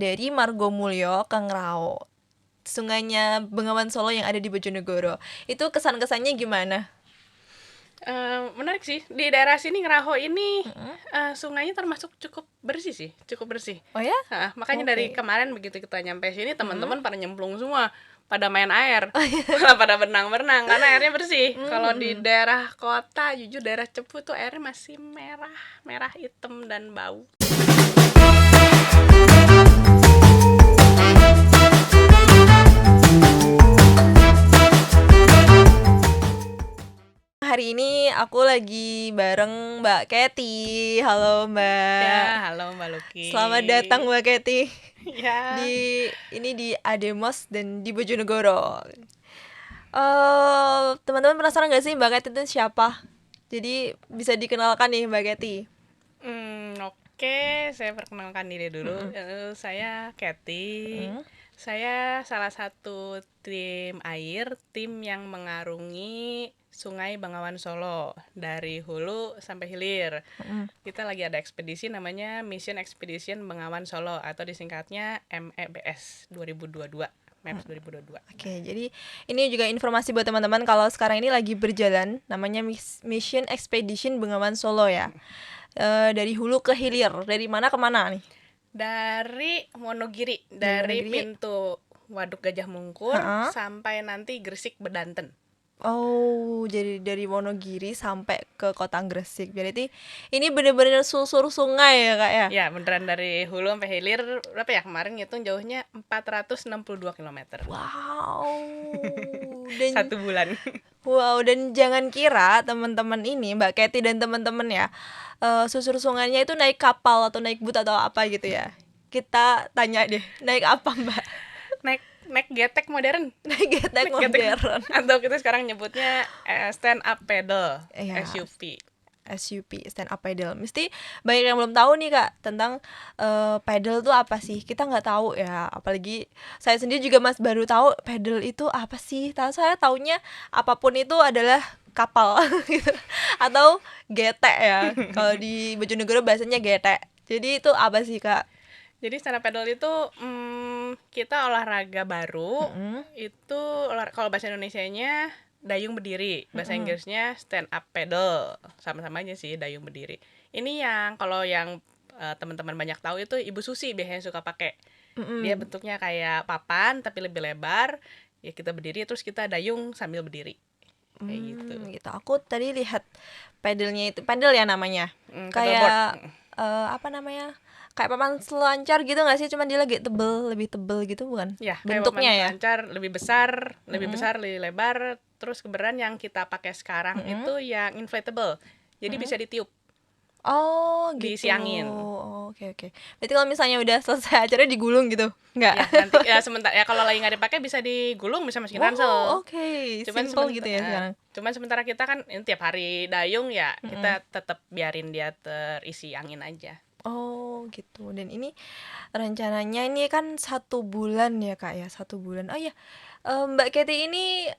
dari Margomulyo ke Ngrao, sungainya Bengawan Solo yang ada di Bojonegoro. Itu kesan-kesannya gimana? Menarik sih, di daerah sini Ngeraho ini sungainya termasuk cukup bersih sih, cukup bersih. Oh ya? Makanya dari Oke. kemarin begitu kita nyampe sini teman-teman pada nyemplung semua, pada main air, malah pada berenang-berenang karena airnya bersih. Kalau di daerah kota, jujur daerah Cepu tuh airnya masih merah, merah hitam dan bau. Hari ini aku lagi bareng Mbak Kety. Halo Mbak. Ya, halo Mbak Luki. Selamat datang Mbak Kety Ya. di Ademos dan di Bojonegoro. Teman-teman penasaran gak sih Mbak Kety itu siapa? Jadi bisa dikenalkan nih Mbak Kety. Oke, saya perkenalkan diri dulu. Saya Kathy. Saya salah satu tim air, tim yang mengarungi Sungai Bengawan Solo dari hulu sampai hilir. Kita lagi ada ekspedisi namanya Mission Expedition Bengawan Solo atau disingkatnya MEBS 2022. MEBS 2022. Oke, jadi ini juga informasi buat teman-teman kalau sekarang ini lagi berjalan namanya Mission Expedition Bengawan Solo ya. Dari hulu ke hilir, dari mana ke mana nih? Dari Wonogiri, dari Wonogiri. pintu Waduk Gajah Mungkur sampai nanti Gresik Bedanten. Oh, jadi dari Wonogiri sampai ke Kota Gresik. Berarti ini bener-bener susur sungai ya, Kak ya? Ya, beneran dari hulu sampai hilir berapa ya? Kemarin ngitung jauhnya 462 km. Wow. Dan 1 bulan. wow, dan jangan kira teman-teman ini, Mbak Kety dan teman-teman ya, susur sungainya itu naik kapal atau naik boot atau apa gitu ya. Kita tanya deh, naik apa, Mbak? Naik getek modern. Naik getek modern. Atau kita sekarang nyebutnya stand up paddle, Iya. SUP, stand up paddle. Mesti banyak yang belum tahu nih Kak tentang paddle tuh apa sih. Kita nggak tahu ya. Apalagi saya sendiri juga baru tahu paddle itu apa sih. Saya taunya apapun itu adalah kapal gitu. Atau getek ya. Kalau di Bojonegoro bahasanya getek. Jadi itu apa sih Kak? Jadi stand up paddle itu kita olahraga baru. Itu kalau bahasa Indonesianya dayung berdiri, bahasa Inggrisnya stand up paddle, sama-sama aja sih dayung berdiri. Ini kalau yang teman-teman banyak tahu itu Ibu Susi biasanya suka pakai. Dia bentuknya kayak papan tapi lebih lebar. Ya kita berdiri terus kita dayung sambil berdiri. Kayak gitu. Aku tadi lihat paddle-nya itu, paddle ya namanya. Kayak apa namanya? Kayak papan selancar gitu nggak sih? Cuman dia lebih tebel gitu bukan? Ya, Bentuknya ya. Selancar, lebih besar, lebih lebar. Terus kebetulan yang kita pakai sekarang itu yang inflatable. Jadi bisa ditiup. Oh, gitu. Diisi angin. Oke. Berarti kalau misalnya udah selesai acara digulung gitu? Enggak. Ya, nanti sebentar ya kalau lagi nggak dipakai bisa digulung, bisa masukin ransel. Oke. Cuman Simple gitu ya sekarang. Cuman sementara kita kan tiap hari dayung ya, kita tetap biarin dia terisi angin aja. Oh gitu. Dan ini rencananya ini kan 1 bulan ya Kak ya, 1 bulan. Oh iya, Mbak Kety ini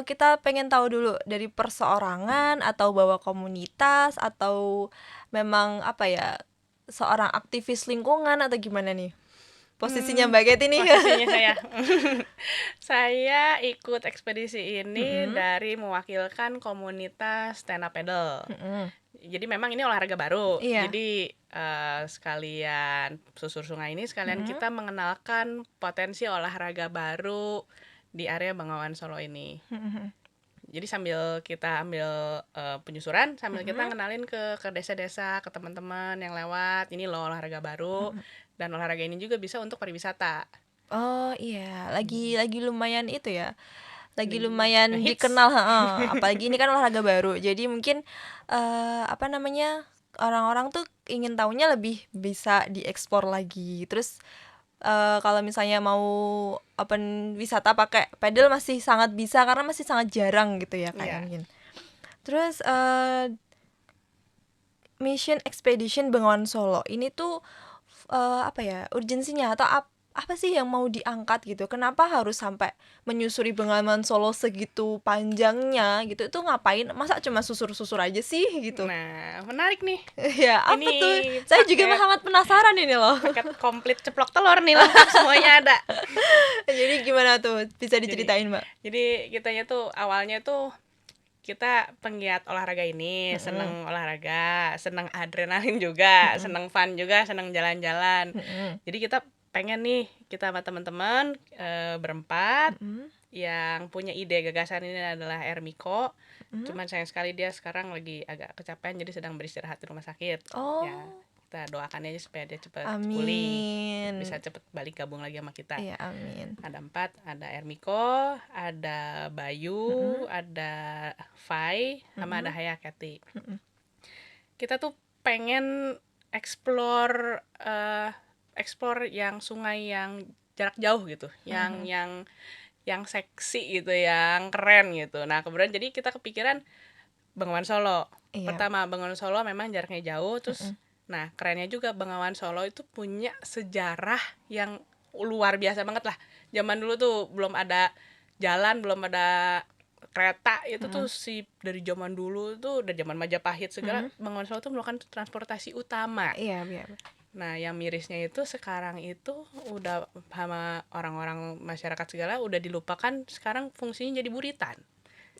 kita pengen tahu dulu dari perseorangan atau bawa komunitas atau memang apa ya, seorang aktivis lingkungan atau gimana nih? Posisinya Mbak Kety nih. Posisinya saya ikut ekspedisi ini dari mewakilkan komunitas stand up paddle. Jadi memang ini olahraga baru. Iya. Jadi sekalian susur sungai ini sekalian kita mengenalkan potensi olahraga baru di area Bengawan Solo ini. Jadi sambil kita ambil penyusuran, sambil kita ngenalin ke desa-desa, ke teman-teman yang lewat, ini loh olahraga baru. Dan olahraga ini juga bisa untuk pariwisata. Oh iya, lagi lumayan itu ya. Lagi lumayan dikenal, apalagi ini kan olahraga baru. Jadi mungkin apa namanya? Orang-orang tuh ingin taunya lebih bisa diekspor lagi. Terus kalau misalnya mau open wisata pakai paddle masih sangat bisa karena masih sangat jarang gitu ya kayak mungkin. Terus Mission Expedition Bengawan Solo ini tuh apa ya urgensinya atau apa sih yang mau diangkat gitu? Kenapa harus sampai menyusuri Bengawan Solo segitu panjangnya gitu? Itu ngapain? Masa cuma susur-susur aja sih gitu? Nah, menarik nih. Ya, apa Ini tuh? Saya juga sangat penasaran ini loh. paket komplit ceplok telur nih, lengkap semuanya ada. Jadi gimana tuh? Bisa diceritain, Mbak? Jadi kitanya tuh awalnya tuh kita penggiat olahraga ini, seneng olahraga, seneng adrenalin juga, seneng fun juga, seneng jalan-jalan. Jadi kita pengen nih, kita sama teman-teman berempat yang punya ide gagasan ini adalah Ermiko. Cuman sayang sekali dia sekarang lagi agak kecapean, jadi sedang beristirahat di rumah sakit. Oh. Ya, kita doakan aja supaya dia cepat pulih, bisa cepet balik gabung lagi sama kita. Iya, amin. Ada 4, ada Ermiko, ada Bayu, ada Fai, sama ada Haya Keti. Kita tuh pengen explore yang sungai yang jarak jauh gitu, yang seksi gitu, yang keren gitu. Nah kemudian jadi kita kepikiran Bengawan Solo. Pertama, Bengawan Solo memang jaraknya jauh, terus nah kerennya juga Bengawan Solo itu punya sejarah yang luar biasa banget lah. Zaman dulu tuh belum ada jalan, belum ada kereta, itu tuh dari zaman dulu tuh, dari zaman Majapahit segala, Bengawan Solo tuh merupakan transportasi utama. Iya. Nah, yang mirisnya itu sekarang itu udah sama orang-orang masyarakat segala udah dilupakan, sekarang fungsinya jadi buritan.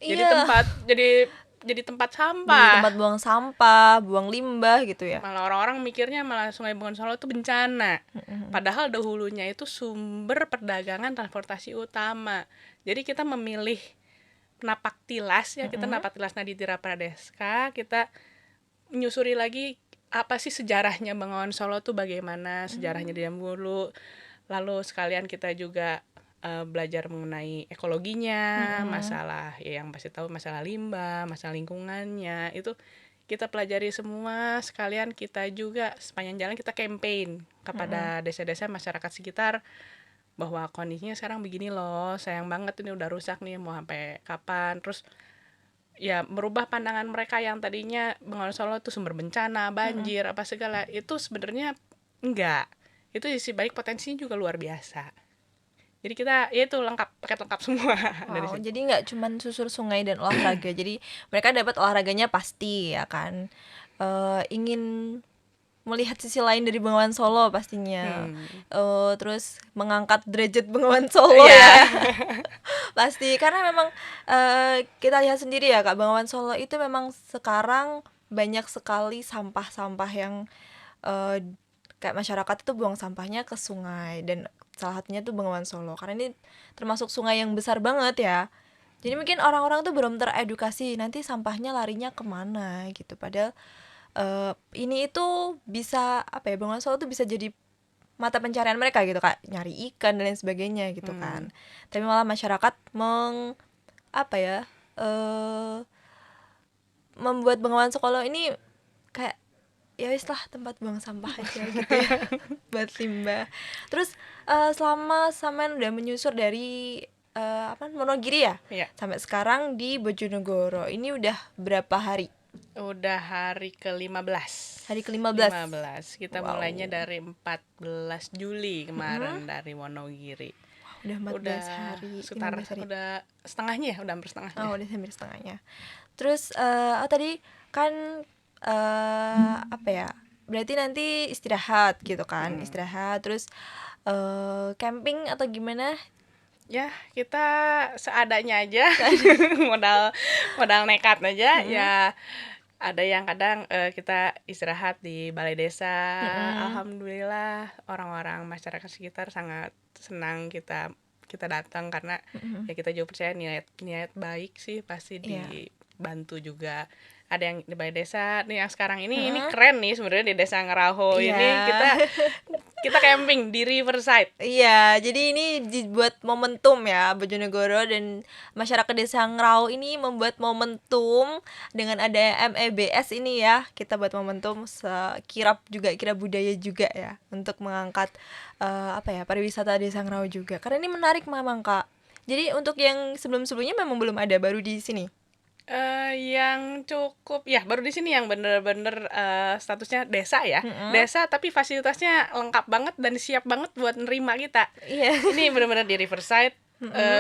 Jadi tempat sampah. Jadi tempat buang sampah, buang limbah gitu ya. Malah orang-orang mikirnya malah Sungai Bengawan Solo itu bencana. Padahal dahulunya itu sumber perdagangan transportasi utama. Jadi kita memilih napak tilas ya, kita napak tilas Naditira Pradeska, kita menyusuri lagi apa sih sejarahnya Bengawan Solo tuh, bagaimana sejarahnya di dulu. Lalu sekalian kita juga belajar mengenai ekologinya, masalah ya yang pasti tahu, masalah limbah, masalah lingkungannya, itu kita pelajari semua. Sekalian kita juga sepanjang jalan kita campaign kepada desa-desa masyarakat sekitar bahwa kondisinya sekarang begini loh, sayang banget ini udah rusak nih, mau sampai kapan. Terus ya merubah pandangan mereka yang tadinya Bengawan Solo itu sumber bencana, banjir, apa segala, itu sebenarnya enggak. Itu sisi baik, potensinya juga luar biasa. Jadi kita ya itu paket lengkap semua. Dari situ. Jadi nggak cuman susur sungai dan olahraga. Jadi mereka dapat olahraganya pasti ya kan. Ingin melihat sisi lain dari Bengawan Solo pastinya. Terus mengangkat derajat Bengawan Solo ya. Pasti, karena memang kita lihat sendiri ya Kak, Bengawan Solo itu memang sekarang banyak sekali sampah-sampah yang kayak masyarakat itu buang sampahnya ke sungai, dan salah satunya tuh Bengawan Solo karena ini termasuk sungai yang besar banget ya. Jadi mungkin orang-orang tuh belum teredukasi nanti sampahnya larinya kemana gitu. Padahal ini itu bisa apa ya, Bengawan Solo tuh bisa jadi mata pencarian mereka gitu Kak, nyari ikan dan lain sebagainya gitu kan. Tapi malah masyarakat membuat Bengawan Solo ini kayak ya wis lah tempat buang sampah aja gitu ya buat limbah. Terus selama sampean udah menyusur dari Monogiri ya? Iya. Sampai sekarang di Bojonegoro ini udah berapa hari? Udah hari ke-15. Hari ke-15. Kita mulainya dari 14 Juli kemarin dari Wonogiri. Udah 14 hari. Udah setengahnya ya, udah hampir setengahnya. Oh, udah hampir setengahnya. Terus tadi kan berarti nanti istirahat gitu kan. Istirahat terus camping atau gimana? Ya, kita seadanya aja. modal nekat aja. Ya, ada yang kadang kita istirahat di balai desa. Alhamdulillah orang-orang masyarakat sekitar sangat senang kita datang, karena ya kita juga percaya niat baik sih pasti dibantu juga. Ada yang di balai desa nih yang sekarang ini keren nih sebenarnya, di Desa Ngeraho ini kita camping di Riverside. Iya, jadi ini dibuat momentum ya, Bojonegoro dan masyarakat Desa Ngeraho ini membuat momentum dengan ada MEBS ini ya. Kita buat momentum kirab budaya juga ya, untuk mengangkat pariwisata Desa Ngeraho juga. Karena ini menarik memang Kak. Jadi untuk yang sebelum-sebelumnya memang belum ada, baru di sini. Yang cukup ya baru di sini yang bener-bener, statusnya desa ya, desa tapi fasilitasnya lengkap banget dan siap banget buat nerima kita. Iya. Ini bener-bener di Riverside,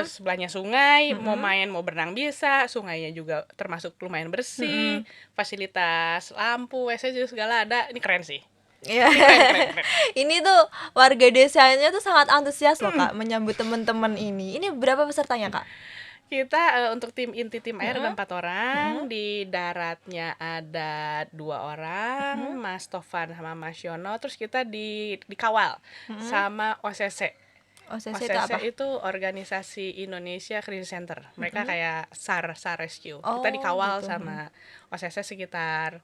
sebelahnya sungai, mau main, mau berenang bisa, sungainya juga termasuk lumayan bersih, fasilitas lampu, WC juga segala ada, ini keren sih. Iya. Keren. Ini tuh warga desanya tuh sangat antusias loh Kak menyambut teman-teman ini. Ini berapa pesertanya Kak? Kita untuk tim inti tim air ada 4 orang, di daratnya ada 2 orang, Mas Tovan sama Mas Yono, terus kita dikawal sama OCC. OCC itu apa? itu Organisasi Indonesia Crisis Center. Mereka kayak SAR Rescue. Kita Oh, dikawal gitu. sama OCC sekitar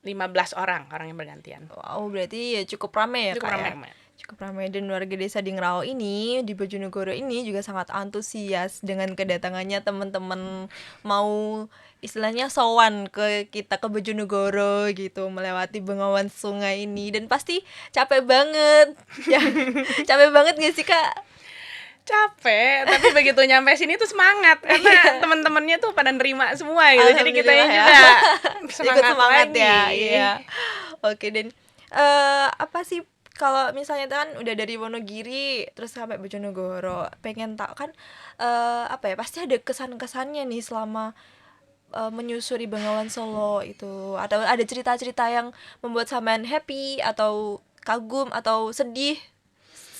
15 orang yang bergantian. Wow, berarti ya cukup ramai ya Cukup Kak ya? ramai. Cukup ramai, dan warga desa di Ngerau ini, di Bojonegoro ini juga sangat antusias dengan kedatangannya teman-teman mau istilahnya sowan ke kita ke Bojonegoro gitu, melewati bengawan sungai ini, dan pasti capek banget. Ya, capek banget gak sih Kak? Capek, tapi begitu nyampe sini tuh semangat karena teman-temannya tuh pada nerima semua gitu. Jadi kita Alhamdulillah ya. juga Ikut semangat lagi. ya. Iya. Oke, dan apa sih kalau misalnya kan udah dari Wonogiri terus sampai Bojonegoro, pengen tahu kan apa ya, pasti ada kesan-kesannya nih selama menyusuri Bengawan Solo itu, atau ada cerita-cerita yang membuat sampean happy atau kagum atau sedih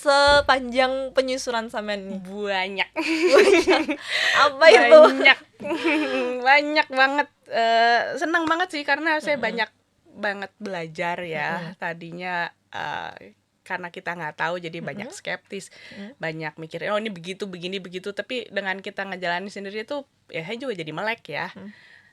sepanjang penyusuran sampean nih. Banyak. Apa itu? Banyak banget. Senang banget sih karena saya banyak banget belajar ya. Tadinya karena kita nggak tahu jadi banyak skeptis, banyak mikir oh ini begitu begini begitu, tapi dengan kita ngejalanin sendiri tuh ya saya juga jadi melek ya.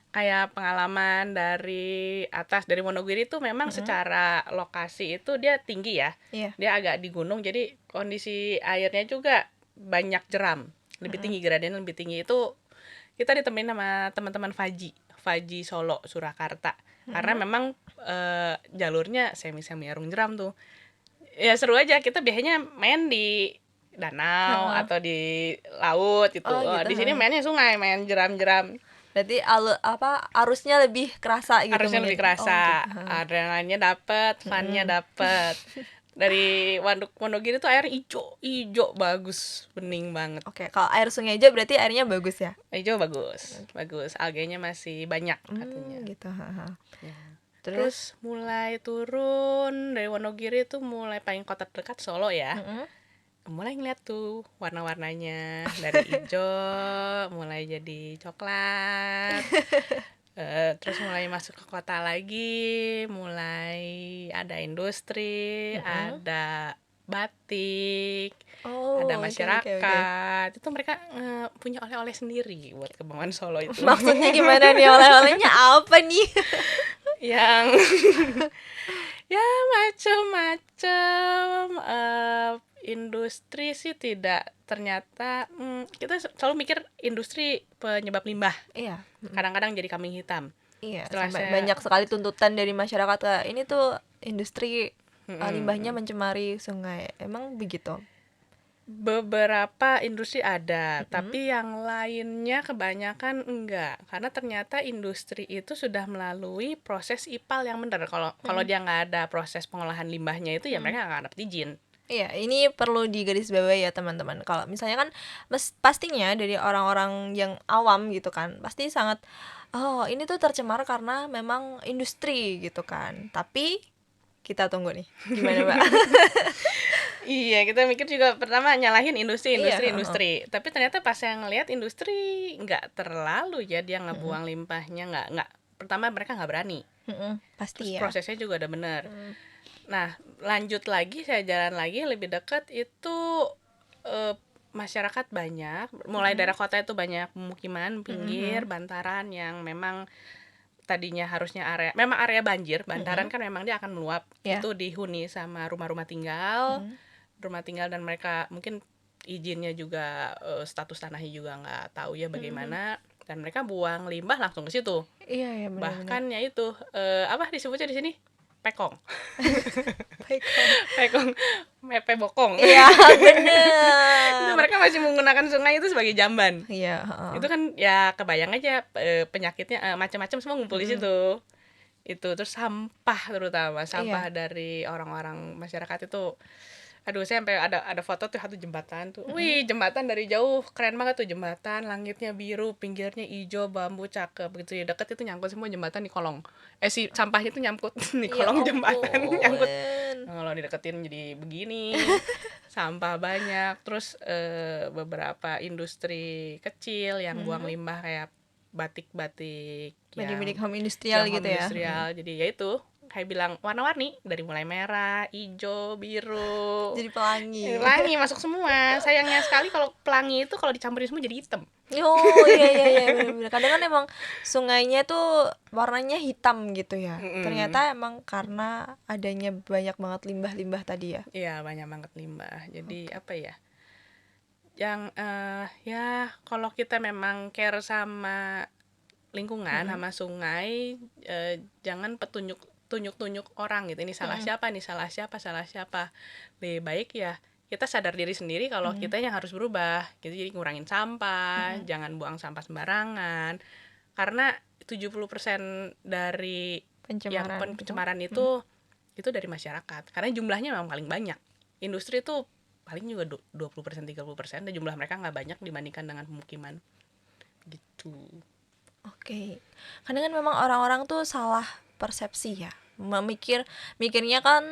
Kayak pengalaman dari atas dari Wonogiri itu memang secara lokasi itu dia tinggi ya. Iya. Dia agak di gunung, jadi kondisi airnya juga banyak jeram, lebih tinggi, gradien lebih tinggi. Itu kita ditemenin sama teman-teman Faji Solo Surakarta. Karena memang jalurnya semi arung jeram tuh. Ya seru aja, kita biasanya main di danau atau di laut gitu. Oh, gitu. Di sini mainnya sungai, main jeram-jeram. Berarti arusnya lebih kerasa gitu. Harusnya lebih kerasa. Oh, gitu. Adrenalinnya dapet, funnya dapet. Dari Wonogiri tuh air ijo bagus, bening banget. Oke, kalau air sungai hijau berarti airnya bagus ya? Ijo bagus. Algenya masih banyak katanya. Gitu. Ya. Terus Terus mulai turun dari Wonogiri tuh mulai paling kota dekat Solo ya. Mulai ngeliat tuh warna-warnanya dari hijau mulai jadi coklat. Terus mulai masuk ke kota lagi, mulai ada industri, ada batik, ada masyarakat. Itu mereka punya oleh-oleh sendiri buat ke Bengawan Solo itu. maksudnya gimana nih, oleh-olehnya apa nih? Yang ya macam-macam industri sih tidak, ternyata kita selalu mikir industri penyebab limbah. Iya. Kadang-kadang jadi kambing hitam. Iya, Setelah sampai saya- banyak sekali tuntutan dari masyarakat Kak. Ini tuh industri limbahnya mencemari sungai. Emang begitu? Beberapa industri ada, tapi yang lainnya kebanyakan enggak, karena ternyata industri itu sudah melalui proses IPAL yang benar. Kalau dia nggak ada proses pengolahan limbahnya itu ya mereka nggak dapat izin. Iya, ini perlu digarisbawahi ya teman-teman. Kalau misalnya kan pastinya dari orang-orang yang awam gitu kan, pasti sangat ini tuh tercemar karena memang industri gitu kan. Tapi kita tunggu nih, gimana Mbak? Iya, kita mikir juga pertama nyalahin industri. Iya, Tapi ternyata pas yang ngelihat industri nggak terlalu ya dia ngebuang limbahnya, nggak. Pertama mereka nggak berani. Pasti Terus ya. prosesnya juga udah bener. Nah, lanjut lagi, saya jalan lagi lebih dekat itu masyarakat banyak. Mulai daerah kota itu banyak pemukiman pinggir, bantaran yang memang tadinya harusnya area banjir. Bantaran kan memang dia akan meluap. Yeah. Itu dihuni sama rumah-rumah tinggal. Rumah tinggal dan mereka mungkin izinnya juga status tanahnya juga nggak tahu ya bagaimana. Dan mereka buang limbah langsung ke situ. Iya, benar-benar. Bahkan ya itu apa disebutnya di sini? pekong. Pekong. Pekong mepe bokong. Iya, Itu bener. mereka masih menggunakan sungai itu sebagai jamban. Iya, heeh. Itu kan ya kebayang aja penyakitnya macam-macam semua ngumpul di situ. Itu terus sampah, terutama sampah Iya. dari orang-orang masyarakat itu. Aduh, saya sampai ada foto tuh satu jembatan tuh. Wih, jembatan dari jauh keren banget tuh jembatan, langitnya biru, pinggirnya hijau, bambu cakep gitu ya. Deket itu nyangkut semua jembatan di kolong. Si sampahnya tuh nyangkut di Ya kolong jembatan, nyangkut. ampun. Kalau dideketin jadi begini. Sampah banyak, terus beberapa industri kecil yang buang limbah kayak batik-batik Milik-milik yang home industrial home gitu ya. industrial. Jadi ya itu kayak bilang warna-warni dari mulai merah, hijau, biru. Jadi pelangi. Pelangi masuk semua. Sayangnya sekali kalau pelangi itu kalau dicampurin semua jadi hitam. Oh iya iya iya bener-bener. Kadang kan emang sungainya tuh warnanya hitam gitu ya. Ternyata emang karena adanya banyak banget limbah-limbah tadi ya. Iya, banyak banget limbah. Jadi apa ya? Yang ya kalau kita memang care sama lingkungan, sama sungai, jangan tunjuk-tunjuk orang gitu. Ini salah siapa, ini salah siapa, salah siapa. Lebih baik ya kita sadar diri sendiri kalau kita yang harus berubah. Gitu, jadi ngurangin sampah, jangan buang sampah sembarangan. Karena 70% dari Pencemaran. pencemaran itu dari masyarakat. Karena jumlahnya memang paling banyak. Industri itu paling juga 20% 30%, dan jumlah mereka nggak banyak dibandingkan dengan pemukiman. Gitu. Oke. Kadang kan memang orang-orang tuh salah persepsi ya. Mikirnya kan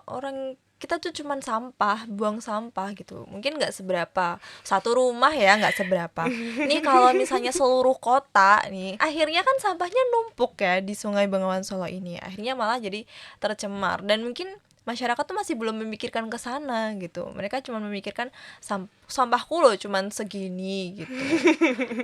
orang kita tuh cuman sampah, buang sampah gitu. Mungkin nggak seberapa. Satu rumah ya nggak seberapa. Nih kalau misalnya seluruh kota nih, akhirnya kan sampahnya numpuk ya di Sungai Bengawan Solo ini. Akhirnya malah jadi tercemar, dan mungkin masyarakat tuh masih belum memikirkan ke sana gitu. Mereka cuma memikirkan sampahku loh cuman segini gitu.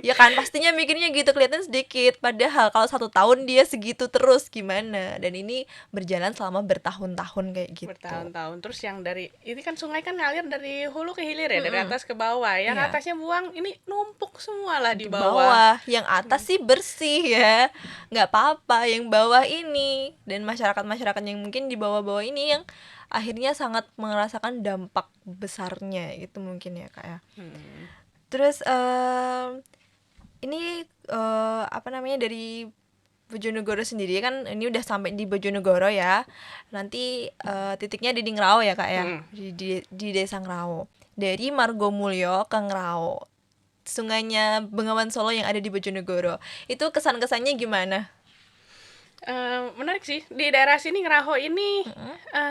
Ya kan pastinya mikirnya gitu, kelihatan sedikit. Padahal kalau 1 tahun dia segitu terus gimana? Dan ini berjalan selama bertahun-tahun kayak gitu. Bertahun-tahun. Terus yang dari ini kan sungai kan ngalir dari hulu ke hilir ya, dari atas ke bawah. Yang Iya. atasnya buang, ini numpuk semua lah di bawah. Bawah, yang atas sih bersih ya, nggak apa-apa. Yang bawah ini, dan masyarakat yang mungkin di bawah-bawah ini yang akhirnya sangat merasakan dampak besarnya itu mungkin ya kak ya. Terus ini apa namanya, dari Bojonegoro sendiri kan ini udah sampai di Bojonegoro ya. Nanti titiknya di Ngrao ya kak ya, di desa Ngrao. Dari Margomulyo ke Ngrao, sungainya Bengawan Solo yang ada di Bojonegoro, itu kesan-kesannya gimana? Menarik sih, di daerah sini Ngeraho ini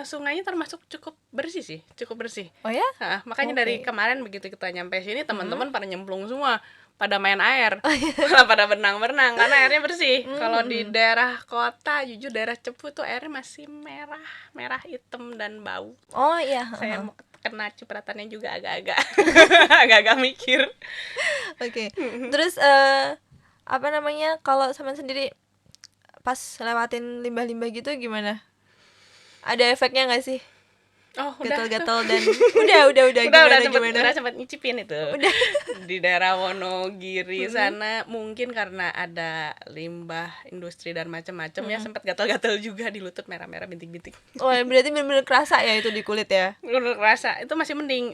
sungainya termasuk cukup bersih sih, cukup bersih. Oh ya? Makanya Oke. dari kemarin begitu kita nyampe sini, teman-teman pada nyemplung semua, pada main air, malah pada berenang-berenang karena airnya bersih. Kalau di daerah kota, jujur daerah Cepu tuh airnya masih merah hitam dan bau. Oh iya. Saya mau kena cipratannya juga agak-agak agak-agak mikir. Oke. Terus apa namanya, kalau sama sendiri pas lewatin limbah-limbah gitu gimana? Ada efeknya nggak sih? Oh, udah Gatal-gatal dan udah sempat nyicipin itu. Di daerah Wonogiri sana mungkin karena ada limbah industri dan macam-macam ya, sempat gatal-gatal juga di lutut, merah-merah bintik-bintik. Oh, berarti benar-benar kerasa ya itu di kulit ya? Bener kerasa, itu masih mending.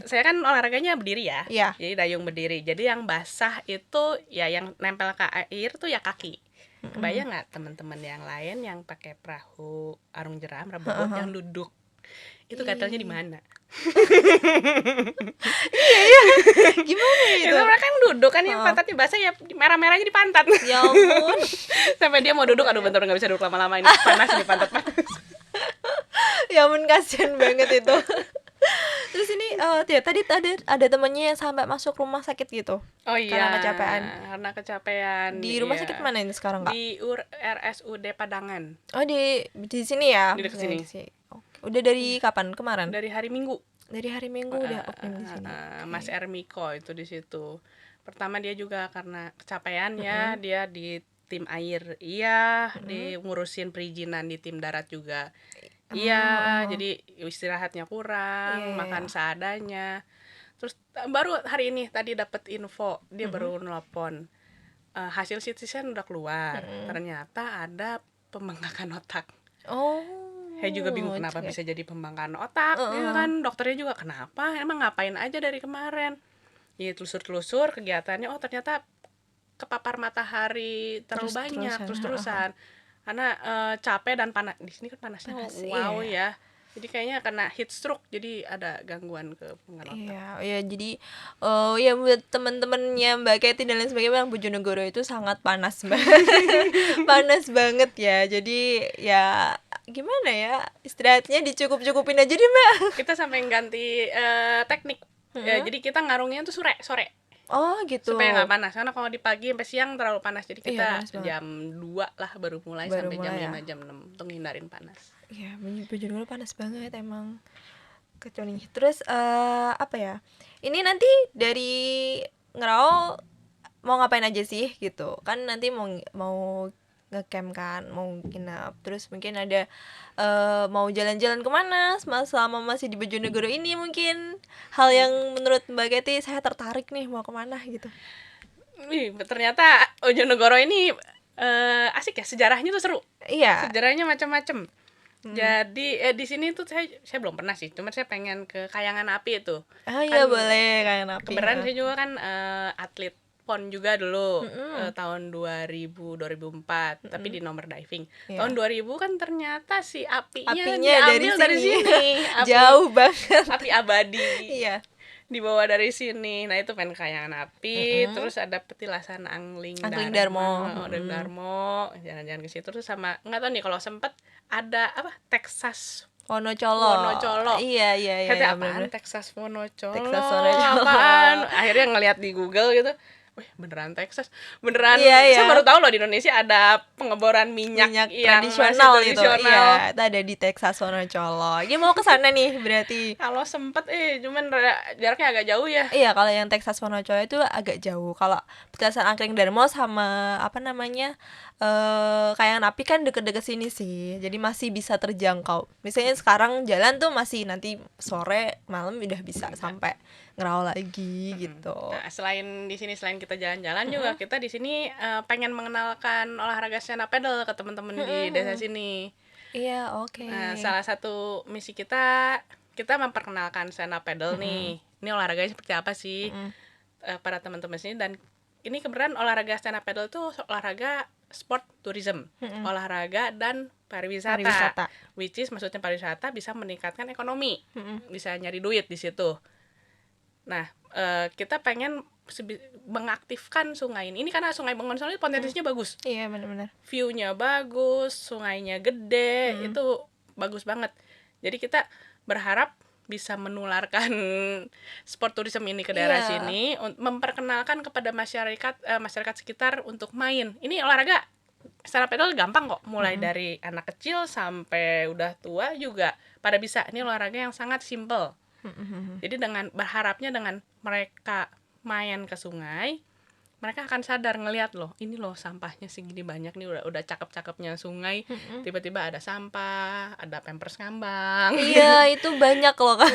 Saya kan olahraganya berdiri ya. Iya. Jadi dayung berdiri. Jadi yang basah itu ya yang nempel ke air tuh ya kaki. Kebayang nggak teman-teman yang lain yang pakai perahu arung jeram, rebut yang duduk? Itu gatalnya di mana? Gimana Itu itu? mereka kan duduk kan, yang pantatnya basah ya, merah-merahnya di pantat. Ya ampun. Sampai dia mau duduk, aduh bentar nggak bisa duduk lama-lama, ini panas di pantat panas. Ya ampun, kasihan banget itu. Terus ini tadi ada temannya yang sampai masuk rumah sakit gitu. Oh iya. Karena kecapean. Di rumah iya. sakit mana ini sekarang kak? Di RSUD Padangan. Oh di sini ya? Di dekat sini. Oke. Udah dari kapan? Kemarin? Dari hari Minggu. Dari hari Minggu udah open di sini. Mas Ermiko itu di situ. Pertama dia juga karena kecapean ya, dia di tim air, iya, di ngurusin perizinan di tim darat juga. Iya, jadi istirahatnya kurang, makan seadanya. Terus baru hari ini tadi dapat info, dia baru nelpon. Hasil CT scan udah keluar. Ternyata ada pembengkakan otak. Oh, Saya juga bingung kenapa bisa jadi pembengkakan otak, ya kan. Dokternya juga kenapa? Emang ngapain aja dari kemarin? Ya telusur-telusur kegiatannya, oh ternyata kepapar matahari terlalu banyak terus-terusan. Karena capek dan panas. Di sini kan panasnya wow ya. Jadi kayaknya kena heat stroke, jadi ada gangguan ke pembengkakan otak. Iya, ya jadi ya buat teman-temannya Mbak Kety dan lain sebagainya bilang Bojonegoro itu sangat panas banget. Panas banget ya. Jadi ya gimana ya? Istirahatnya dicukup-cukupin aja deh, Mbak. Kita sampai ganti teknik. Ya, jadi kita ngarungnya tuh sore. Oh, gitu. Supaya nggak panas. Karena kalau di pagi sampai siang terlalu panas. Jadi kita panas jam 2 lah baru mulai sampai jam 5 jam 6 untuk hindarin panas. Iya, Bojonegoro panas banget emang. Kecuali terus apa ya? Ini nanti dari Ngerau mau ngapain aja sih gitu? Kan nanti mau ngecamp kan, mau nginap. Terus mungkin ada mau jalan-jalan kemana selama masih di Bojonegoro ini, mungkin hal yang menurut Mbak Kety saya tertarik nih mau kemana gitu. Ternyata Bojonegoro ini asik ya, sejarahnya tuh seru. Iya. Sejarahnya macam-macam. Jadi di sini tuh saya belum pernah sih, cuma saya pengen ke Kayangan Api itu. Iya, boleh Kayangan Api. Kebetulan saya juga kan atlet PON juga dulu tahun 2004, tapi di nomor diving. Tahun 2000 kan ternyata si apinya diambil dari sini. Jauh banget. Api abadi. Iya. Dibawa dari sini. Nah, itu pengen Kayangan Api, terus ada petilasan Angling Darmo. Jalan-jalan ke situ, terus sama nggak tahu nih kalau sempet ada apa Texas Wonocolo. Iya. Kata apaan Texas Wonocolo? Apaan? Akhirnya ngeliat di Google gitu. Wih, beneran Texas. Beneran. Saya baru tahu loh di Indonesia ada pengeboran minyak yang tradisional gitu. Iya, itu ada di Texas Wonocolo. Dia mau ke sana nih berarti. Kalau sempet cuman jaraknya agak jauh ya. Iya, kalau yang Texas Wonocolo itu agak jauh. Kalau petilasan Angling Darmo sama apa namanya? Kayangan Api kan deket-deket sini sih. Jadi masih bisa terjangkau. Misalnya sekarang jalan tuh masih nanti sore, malam udah bisa sampai Ngerau lagi gitu. Nah, selain kita jalan-jalan juga kita di sini pengen mengenalkan olahraga stand up paddle ke teman-teman di desa sini. Iya, oke. Nah, salah satu misi kita memperkenalkan stand up paddle nih. Ini olahraganya seperti apa sih para teman-teman sini, dan ini kebetulan olahraga stand up paddle itu olahraga sport tourism, olahraga dan pariwisata. Which is maksudnya pariwisata bisa meningkatkan ekonomi, bisa nyari duit di situ. Nah, kita pengen mengaktifkan sungai ini karena Sungai Bengawan Solo itu potensinya bagus. Iya, benar-benar. View-nya bagus, sungainya gede, itu bagus banget. Jadi kita berharap bisa menularkan sport tourism ini ke daerah sini, memperkenalkan kepada masyarakat sekitar untuk main. Ini olahraga stand up paddle gampang kok, mulai dari anak kecil sampai udah tua juga pada bisa. Ini olahraga yang sangat simple. Jadi berharapnya dengan mereka main ke sungai, mereka akan sadar ngelihat loh, ini loh sampahnya segini banyak nih, udah cakep-cakepnya sungai, tiba-tiba ada sampah, ada pampers ngambang. Iya, itu banyak loh kan.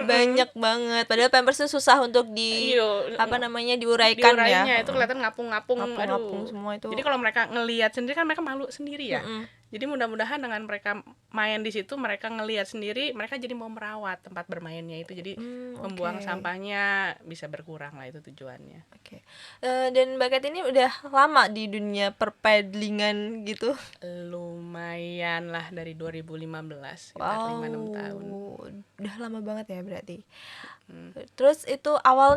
Banyak banget. Padahal pampers itu susah untuk diuraikan ya. Itu kelihatan ngapung-ngapung. Aduh, semua itu. Jadi kalau mereka ngelihat sendiri kan mereka malu sendiri ya. Jadi mudah-mudahan dengan mereka main di situ, mereka ngelihat sendiri, mereka jadi mau merawat tempat bermainnya itu. Jadi membuang sampahnya bisa berkurang lah, itu tujuannya. Oke. Dan Mbak Kety ini udah lama di dunia perpaddlingan gitu? Lumayan lah, dari 2015, sekitar 5-6 tahun. Udah lama banget ya berarti. Terus itu awal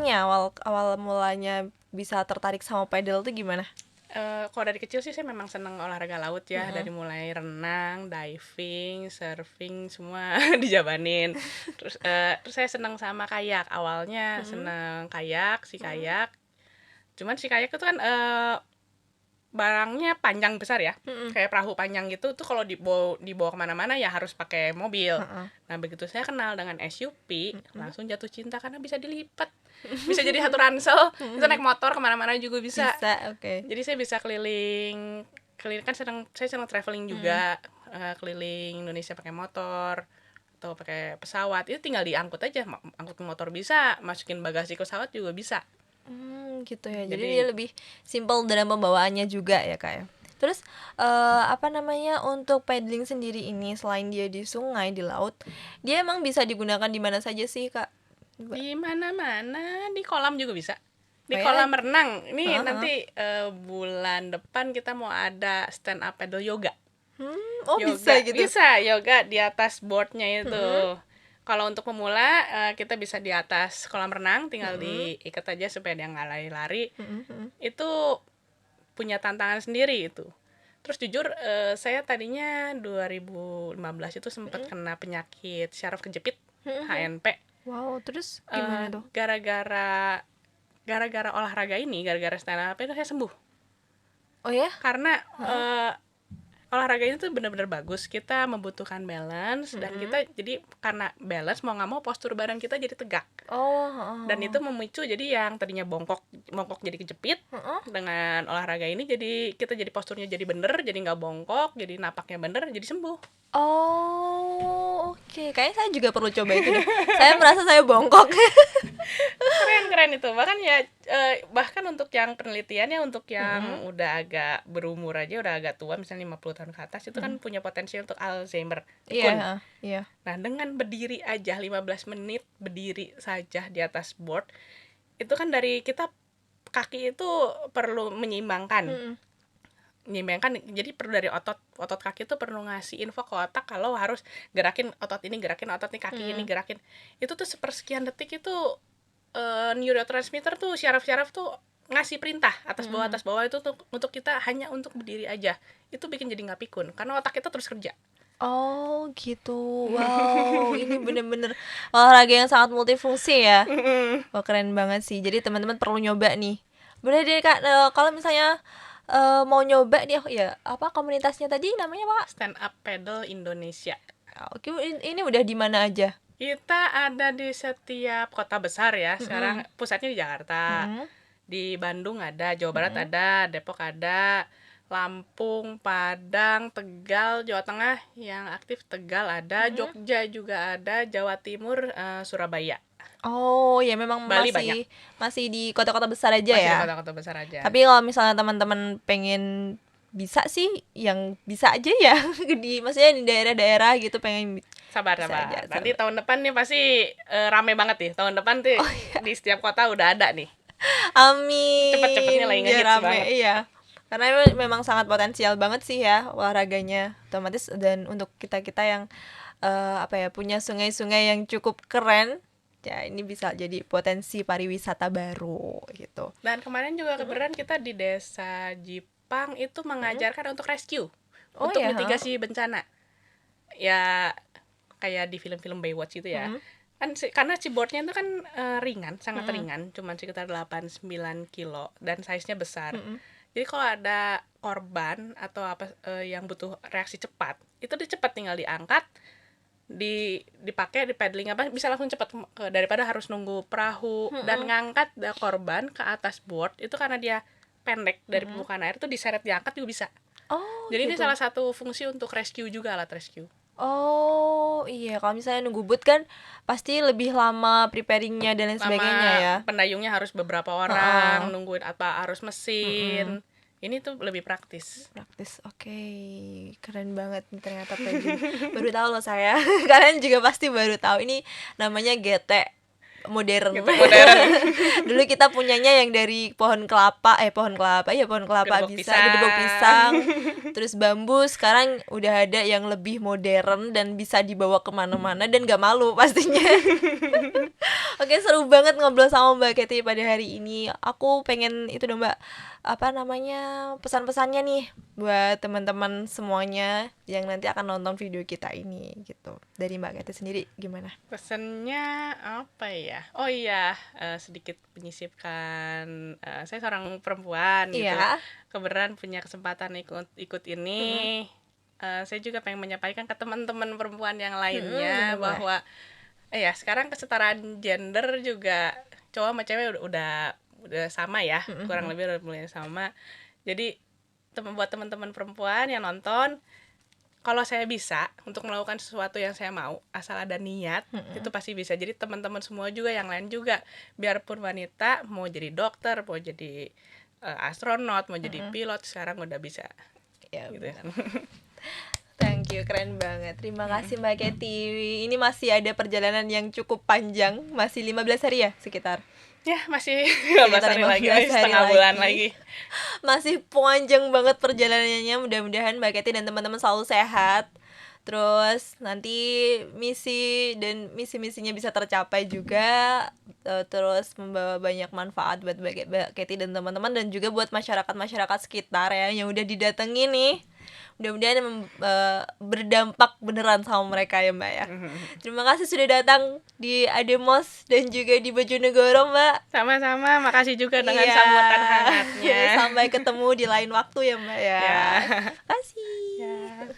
mulanya bisa tertarik sama paddle tuh gimana? Kalau dari kecil sih saya memang seneng olahraga laut ya, dari mulai renang, diving, surfing, semua dijabanin. Terus saya seneng sama kayak, awalnya seneng kayak. Cuman si kayak itu kan barangnya panjang besar ya, kayak perahu panjang gitu. Tuh kalau dibawa kemana-mana ya harus pakai mobil. Nah, begitu saya kenal dengan SUP, langsung jatuh cinta karena bisa dilipat. Bisa jadi satu ransel, bisa naik motor kemana-mana juga bisa. Jadi saya bisa keliling kan saya senang traveling juga, keliling Indonesia pakai motor atau pakai pesawat. Itu tinggal diangkut aja, angkut motor bisa, masukin bagasi ke pesawat juga bisa. Gitu ya. Jadi dia lebih simpel dalam pembawaannya juga ya, Kak ya. Terus apa namanya, untuk paddling sendiri ini selain dia di sungai, di laut, dia emang bisa digunakan di mana saja sih, Kak? Coba. Di mana-mana, di kolam juga bisa. Di Oh ya? kolam renang. Ini Heeh. nanti bulan depan kita mau ada stand up paddle yoga. Oh bisa Yoga gitu. bisa yoga di atas boardnya itu. Kalau untuk pemula kita bisa di atas kolam renang, tinggal diikat aja supaya dia nggak lari-lari. Itu punya tantangan sendiri itu. Terus jujur saya tadinya 2015 itu sempat kena penyakit syaraf kejepit, HNP. Wow, terus gimana tuh? Gara-gara olahraga ini, gara-gara stand up itu saya sembuh. Oh ya? Karena olahraga ini tuh benar-benar bagus. Kita membutuhkan balance dan kita jadi karena balance mau nggak mau postur badan kita jadi tegak. Oh, Dan itu memicu jadi yang tadinya bongkok jadi kejepit. Dengan olahraga ini jadi kita jadi posturnya jadi bener, jadi nggak bongkok, jadi napaknya bener, jadi sembuh. Oh, oke. Kayaknya saya juga perlu coba itu deh. Saya merasa saya bongkok. Keren itu. Bahkan ya bahkan untuk yang penelitiannya, untuk yang udah agak berumur aja, udah agak tua, misalnya 50 tahun ke atas, itu kan punya potensi untuk Alzheimer, pikun. Iya, iya. Nah, dengan berdiri aja 15 menit, berdiri saja di atas board, itu kan dari kita kaki itu perlu menyeimbangkan. Menyeimbangkan, jadi perlu dari otot kaki itu perlu ngasih info ke otak kalau harus gerakin otot ini, kaki ini gerakin. Itu tuh sepersekian detik itu neurotransmitter tuh, syaraf-syaraf tuh ngasih perintah atas bawah itu tuh untuk kita hanya untuk berdiri aja. Itu bikin jadi nggak pikun karena otak kita terus kerja. Oh gitu. Wow, ini bener-bener olahraga yang sangat multifungsi ya. Wah, keren banget sih. Jadi teman-teman perlu nyoba nih. Boleh deh Kak, kalau misalnya mau nyoba nih, ya apa komunitasnya tadi namanya Pak? Stand up paddle Indonesia. Oke, ini udah di mana aja? Kita ada di setiap kota besar ya. Sekarang pusatnya di Jakarta. Di Bandung ada, Jawa Barat ada, Depok ada, Lampung, Padang, Tegal, Jawa Tengah yang aktif Tegal ada, Jogja juga ada, Jawa Timur, Surabaya. Oh, ya memang Bali banyak. masih di kota-kota besar aja Masih ya. di kota-kota besar aja. Tapi kalau misalnya teman-teman pengen bisa sih, yang bisa aja ya maksudnya di daerah-daerah gitu pengen Sabar. aja, Nanti tahun depan nih pasti rame banget nih. Tahun depan tuh di setiap kota udah ada nih. Amin. Cepet-cepetnya lagi ngehits rame, banget. iya. Karena memang sangat potensial banget sih ya olahraganya, otomatis. Dan untuk kita-kita yang apa ya, punya sungai-sungai yang cukup keren, ya ini bisa jadi potensi pariwisata baru gitu. Dan kemarin juga kebetulan kita di desa Jipang itu mengajarkan untuk rescue, untuk ya, mitigasi bencana. Ya kayak di film-film Baywatch gitu ya. Kan karena si boardnya itu kan ringan, sangat ringan, cuma sekitar 8-9 kilo dan size-nya besar. Jadi kalau ada korban atau apa yang butuh reaksi cepat, itu cepat tinggal diangkat, dipakai di paddling apa bisa langsung cepat daripada harus nunggu perahu dan ngangkat korban ke atas board itu karena dia pendek dari permukaan air tuh diseret diangkat juga bisa. Oh, Jadi gitu. ini salah satu fungsi untuk rescue juga, alat rescue. Oh iya, kalau misalnya nunggu boot kan pasti lebih lama preparingnya dan lain sebagainya ya. Pendayungnya harus beberapa orang, nungguin apa arus mesin. Ini tuh lebih praktis. Oke. Keren banget nih ternyata paddling. Baru tahu loh saya. Kalian juga pasti baru tahu ini namanya GT modern. Dulu kita punyanya yang dari pohon kelapa Gerbok bisa, pisang. gedebok pisang, terus bambu. Sekarang udah ada yang lebih modern dan bisa dibawa kemana-mana dan gak malu pastinya. Oke, seru banget ngobrol sama Mbak Kety pada hari ini. Aku pengen itu dong Mbak, apa namanya, pesan-pesannya nih buat teman-teman semuanya yang nanti akan nonton video kita ini gitu. Dari Mbak Kety sendiri gimana? Pesannya apa ya? Oh iya, sedikit menyisipkan. Saya seorang perempuan gitu. Iya. Kebetulan punya kesempatan ikut ini. Saya juga pengen menyampaikan ke teman-teman perempuan yang lainnya bahwa ya sekarang kesetaraan gender juga cowok sama cewek udah sama ya, kurang lebih udah mulai sama. Jadi buat teman-teman perempuan yang nonton, kalau saya bisa untuk melakukan sesuatu yang saya mau, asal ada niat, itu pasti bisa. Jadi teman-teman semua juga yang lain juga, biarpun wanita mau jadi dokter, mau jadi astronot, mau jadi pilot, sekarang udah bisa. Ya, gitu. thank you, keren banget. Terima kasih Mbak Kety. Ini masih ada perjalanan yang cukup panjang, masih 15 hari ya sekitar. Ya, masih 15 hari lagi, masih setengah bulan lagi. Masih panjang banget perjalanannya. Mudah-mudahan Mbak Kety dan teman-teman selalu sehat. Terus nanti misi-misinya bisa tercapai juga, terus membawa banyak manfaat buat Mbak Kety dan teman-teman, dan juga buat masyarakat sekitar ya yang udah didatangi nih. Mudah-mudahan berdampak beneran sama mereka ya Mbak ya. Terima kasih sudah datang di Ademos dan juga di Bojonegoro Mbak. Sama-sama, makasih juga dengan sambutan hangatnya. Sampai ketemu di lain waktu ya Mbak ya. Terima kasih. Ya.